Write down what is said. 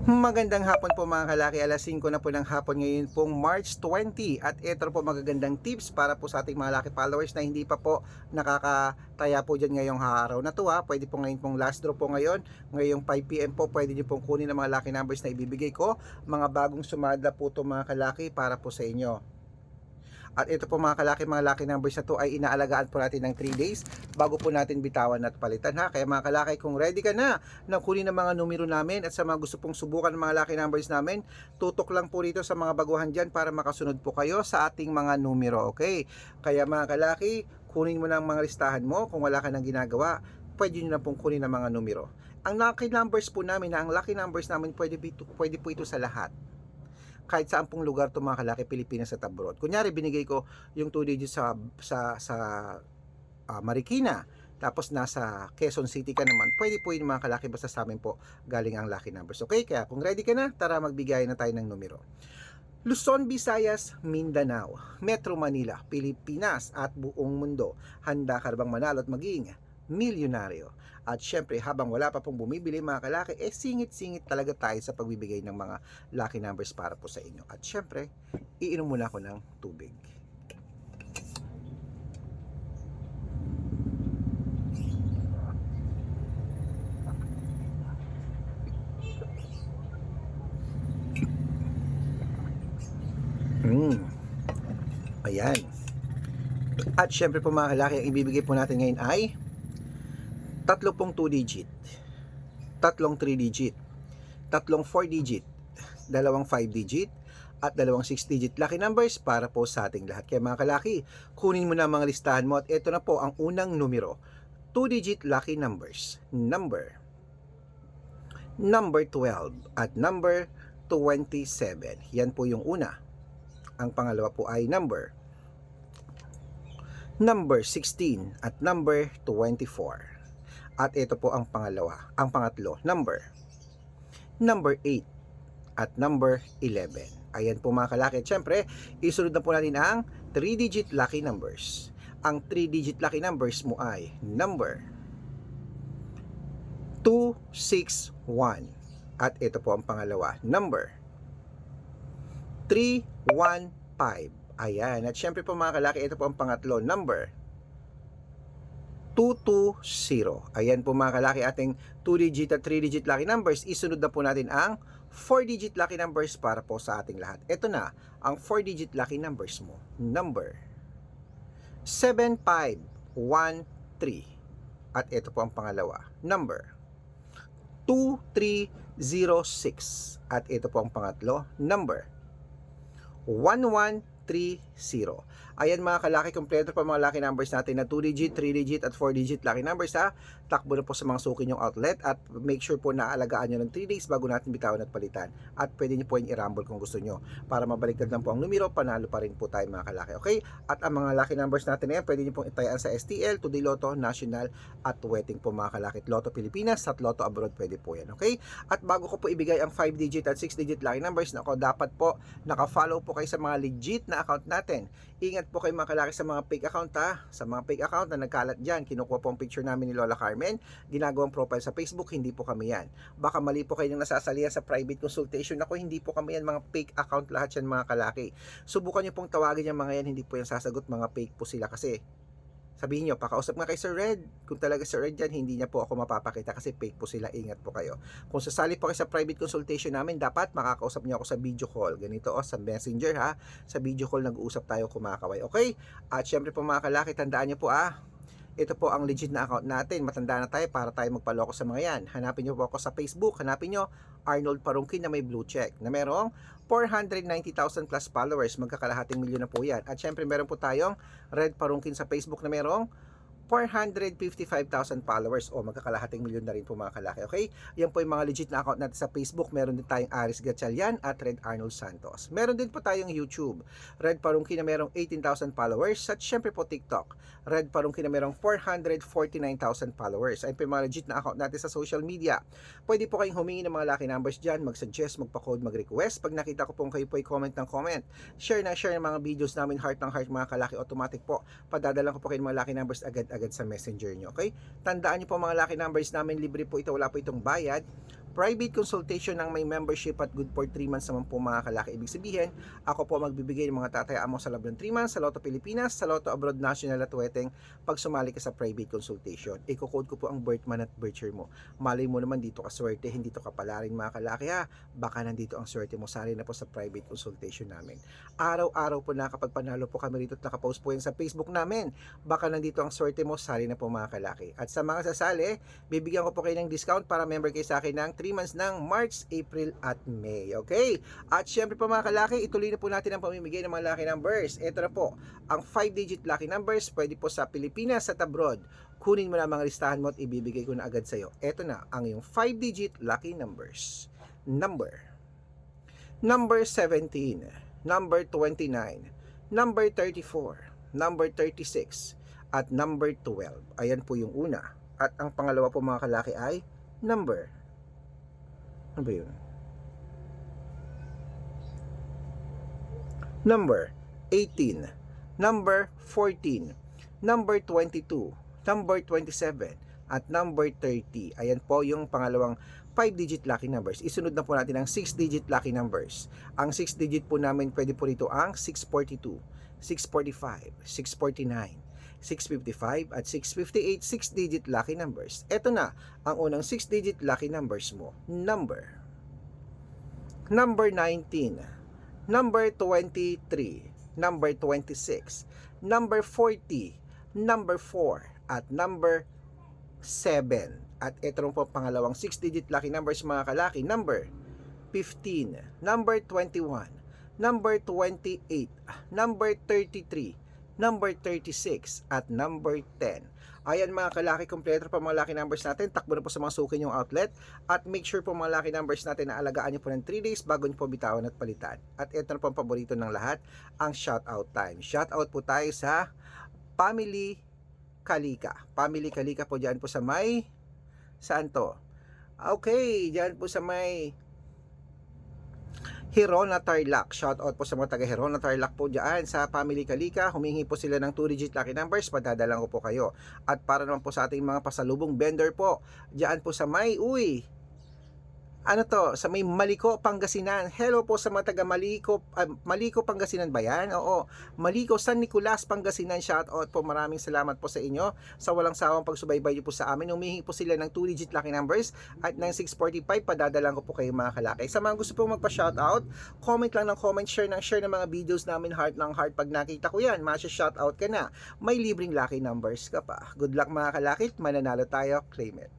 Magandang hapon po mga kalaki, alas 5 na po ng hapon ngayon pong March 20 at ito po magagandang tips para po sa ating mga lucky followers na hindi pa po nakakataya po dyan ngayong araw na to ha. Pwede po ngayon pong last draw po ngayon, ngayong 5 PM po pwede nyo pong kunin ang mga lucky numbers na ibibigay ko, mga bagong sumada po to mga kalaki para po sa inyo. At ito po mga lucky numbers na to ay inaalagaan po natin ng 3 days bago po natin bitawan at palitan ha. Kaya mga kalaki, kung ready ka na kunin ang mga numero namin at sa mga gusto pong subukan ng mga lucky numbers namin, tutok lang po rito sa mga baguhan dyan para makasunod po kayo sa ating mga numero, okay? Kaya mga kalaki, kunin mo na ang mga listahan mo. Kung wala ka nang ginagawa, pwede nyo na pong kunin ang mga numero. Ang lucky numbers po namin, pwede po ito sa lahat, kahit saan pong lugar to mga kalaki, Pilipinas at abroad. Kunyari binigay ko yung 2 digits sa Marikina, tapos nasa Quezon City ka naman, pwede po yun mga kalaki, basta sa amin po galing ang lucky numbers. Okay, kaya kung ready ka na, tara magbigay na tayo ng numero. Luzon, Visayas, Mindanao, Metro Manila, Pilipinas at buong mundo. Handa ka bang manalo at maging milyonaryo? At syempre, habang wala pa pong bumibili mga kalaki, singit-singit talaga tayo sa pagbibigay ng mga lucky numbers para po sa inyo. At syempre, iinom muna ako ng tubig. Ayan. At syempre po mga kalaki, ang ibibigay po natin ngayon ay tatlo pong 2 digit, tatlong 3 digit, tatlong 4 digit, dalawang 5 digit, at dalawang 6 digit lucky numbers para po sa ating lahat. Kaya mga kalaki, kunin mo na ang mga listahan mo at ito na po ang unang numero. 2 digit lucky numbers. Number 12 at number 27. Yan po yung una. Ang pangalawa po ay number 16 at number 24. At ito po ang pangatlo, number 8 at number 11. Ayan po mga kalaki. Siyempre, isunod na po natin ang 3-digit lucky numbers. Ang 3-digit lucky numbers mo ay number 261. At ito po ang pangalawa, number 315. Ayan. At syempre po mga kalaki, ito po ang pangatlo, number 220. Ayan po mga kalaki, ating 2-digit at 3-digit lucky numbers. Isunod na po natin ang 4-digit lucky numbers para po sa ating lahat. Ito na, ang 4-digit lucky numbers mo. Number 7513. At ito po ang pangalawa, number 2306. At ito po ang pangatlo, number 1130. Ayan mga kalaki, kompleto pa mga lucky numbers natin na 2-digit, 3-digit at 4-digit lucky numbers ha. Takbo na po sa mga suki nyong outlet at make sure po na alagaan nyo ng 3 days bago natin bitawan at palitan. At pwede nyo po yung i-rumble kung gusto nyo para mabaliktad lang po ang numero, panalo pa rin po tayo mga kalaki. Okay? At ang mga lucky numbers natin ngayon, pwede nyo pong itayaan sa STL, Today Lotto, National at Wedding po mga kalaki. Lotto Pilipinas at Lotto Abroad, pwede po yan. Okay? At bago ko po ibigay ang 5-digit at 6-digit lucky numbers, dapat po naka-follow po kayo sa mga legit na account natin. Ingat po kayo mga kalaki sa mga fake account ha. Sa mga fake account na nagkalat dyan, kinukuha po ang picture namin ni Lola Carmen, ginagawang profile sa Facebook, hindi po kami yan. Baka mali po kayo nang nasasalihan sa private consultation. Ako, hindi po kami yan, mga fake account lahat yan mga kalaki. Subukan nyo pong tawagin yung mga yan, hindi po yan sasagot, mga fake po sila kasi. Sabihin nyo, pakausap nga kay Sir Red. Kung talaga Sir Red yan, hindi niya po ako mapapakita kasi fake po sila. Ingat po kayo. Kung sasali po kayo sa private consultation namin, dapat makakausap niyo ako sa video call. Ganito sa Messenger ha. Sa video call nag-uusap tayo kumakaway. Okay? At syempre po mga kalaki, tandaan niyo po ito po ang legit na account natin. Matanda na tayo para tayo magpaloko sa mga yan. Hanapin nyo po ako sa Facebook. Hanapin nyo Arnold Parungkin na may blue check na merong 490,000 plus followers. Magkakalahating milyon na po yan. At syempre meron po tayong Red Parungkin sa Facebook na merong 455,000 followers o magkakalahating milyon na rin po mga kalaki. Okay? Yan po yung mga legit na account natin sa Facebook. Meron din tayong Aris Gatchalian at Red Arnold Santos. Meron din po tayong YouTube. Red Parungkin na merong 18,000 followers at syempre po TikTok. Red Parungkin na merong 449,000 followers. Ayun po yung mga legit na account natin sa social media. Pwede po kayong humingi ng mga lucky numbers dyan, mag-suggest, magpa-code, mag-request. Pag nakita ko pong kayo po ay comment ng comment. Share ng mga videos namin, heart ng heart mga kalaki, automatic po. Padadalan ko po kayo ng mga lucky numbers agad sa messenger nyo, okay? Tandaan nyo po mga lucky numbers namin, libre po ito, wala po itong bayad. private consultation ng may membership at good for 3 months naman po mga kalaki. Ibig sabihin, ako po magbibigay ng mga tatayaan mo sa loob ng 3 months sa Lotto Pilipinas, sa Lotto Abroad National at Weteng pag sumali ka sa private consultation. Iko-code ko po ang birth month at birth year mo. Malay mo naman dito ka swerte, hindi to kapalarin mga kalaki ha. Baka nandito ang swerte mo, sali na po sa private consultation namin. Araw-araw po nakapagpanalo po kami rito at nakapost po yan sa Facebook namin. Baka nandito ang swerte mo, sali na po mga kalaki. At sa mga sasali, bibigyan ko po kayo ng discount para member kayo sa akin ng 3 months ng March, April at May. Okay? At syempre po mga kalaki, ituloy na po natin ang pamimigay ng mga lucky numbers. Ito na po, ang 5-digit lucky numbers, pwede po sa Pilipinas at abroad. Kunin mo na mga listahan mo at ibibigay ko na agad sa'yo. Ito na, ang yung 5-digit lucky numbers. Number 17, number 29, number 34, number 36, at number 12. Ayan po yung una. At ang pangalawa po mga kalaki ay number. Ano ba yun? Number 18, number 14, number 22, number 27, at number 30. Ayan po yung pangalawang 5-digit lucky numbers. Isunod na po natin ang 6-digit lucky numbers. Ang 6-digit po namin pwede po rito ang 642, 645, 649, 655 at 658 6-digit lucky numbers. Ito na ang unang 6-digit lucky numbers mo. Number 19, number 23, number 26, number 40, number 4, at number 7. At ito rin po pangalawang 6-digit lucky numbers mga kalaki. Number 15, number 21, number 28, number 33, number 36, at number 10. Ayan mga kalaki, kompleto pa mga lucky numbers natin. Takbo na po sa mga sukin yung outlet. At make sure po mga lucky numbers natin na alagaan nyo po ng 3 days bago nyo po bitawan at palitan. At ito na po ang paborito ng lahat, ang shoutout time. Shoutout po tayo sa Family Kalika. Family Kalika po dyan po sa may... Saan to? Okay, dyan po sa may... Hirona Tarlac. Shout out po sa mga taga Hirona Tarlac po dyan sa Family Kalika. Humingi po sila ng 2-digit lucky numbers. Padadalan ko po kayo. At para naman po sa ating mga pasalubong vendor po, dyan po sa may, ano to, sa may Maliko, Pangasinan. Hello po sa mga taga Maliko, Maliko, Pangasinan ba yan? Oo, Maliko, San Nicolas, Pangasinan. Shout out po, maraming salamat po sa inyo sa walang sawang pagsubaybay niyo po sa amin. Humihingi po sila ng 2-digit lucky numbers at ng 645, padadalan ko po kayo mga kalaki. Sa mga gusto pong magpa-shout out, comment lang ng comment, share ng mga videos namin, heart ng heart. Pag nakita ko yan, masya-shout out ka na. May libreng lucky numbers ka pa. Good luck mga kalaki, mananalo tayo, claim it.